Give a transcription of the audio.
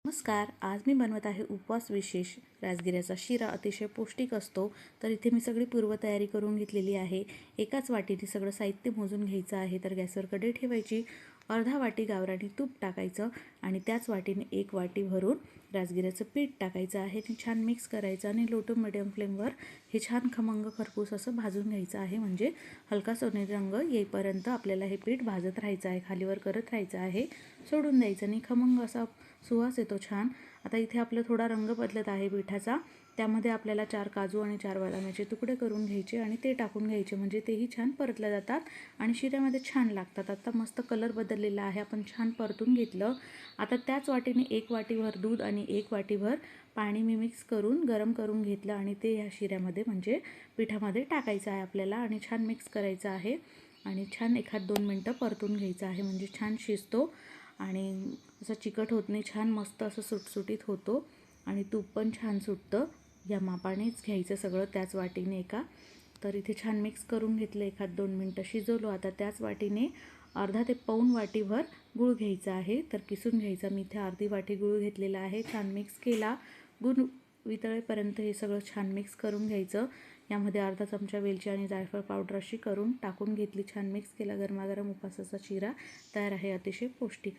नमस्कार. आज मी बनवत आहे उपवास विशेष राजगिऱ्याचा शिरा. अतिशय पौष्टिक असतो. तर इथे मी सगळी पूर्वतयारी करून घेतलेली आहे. एकाच वाटीने सगळं साहित्य मोजून घ्यायचं आहे. तर गॅसवर कढई ठेवायची, अर्धा वाटी गावरानी तूप टाकायचं आणि त्याच वाटीने 1 वाटी भरून राजगिऱ्याचं पीठ टाकायचं आहे. ते छान मिक्स करायचं आणि लो टू मिडियम फ्लेमवर हे छान खमंग खरपूस असं भाजून घ्यायचं आहे. म्हणजे हलका सोनेरी रंग येईपर्यंत आपल्याला हे पीठ भाजत राहायचं आहे, खालीवर करत राहायचं आहे, सोडून द्यायचं नाही. खमंग असा सुवास येतो छान. आता इथे आपला थोडा रंग बदलत आहे पिठाचा. त्यामध्ये आपल्याला 4 काजू आणि 4 बदामाचे तुकडे करून घ्यायचे आणि ते टाकून घ्यायचे, म्हणजे तेही छान परतल्या जातात आणि शिऱ्यामध्ये छान लागतात. आता मस्त कलर बदललेला आहे, आपण छान परतून घेतलं. आता त्याच वाटीने 1 वाटीभर दूध आणि 1 वाटीभर पाणी मी मिक्स करून गरम करून घेतलं आणि ते ह्या शिऱ्यामध्ये म्हणजे पिठामध्ये टाकायचं आहे आपल्याला आणि छान मिक्स करायचं आहे आणि छान 1-2 मिनटं परतून घ्यायचं आहे, म्हणजे छान शिजतो आणि असं चिकट होत नाही, छान मस्त असं सुटसुटीत होतो आणि तूप पण छान सुटतं. या मापानेच घ्यायचं सगळं त्याच वाटीने एका. तर इथे छान मिक्स करून घेतलं, 1-2 मिनटं शिजवलो. आता त्याच वाटीने अर्धा ते पाऊण वाटीभर गूळ घ्यायचा आहे, तर किसून घ्यायचा. मी इथे अर्धी वाटी गूळ घेतलेला आहे. छान मिक्स केला. गूळ वितळेपर्यंत हे सगळं छान मिक्स करून घ्यायचं. यामध्ये अर्धा चमचा वेलची आणि जायफळ पावडर अशी करून टाकून घेतली. छान मिक्स केला. गरमागरम उपासाचा शिरा तयार आहे, अतिशय पौष्टिक.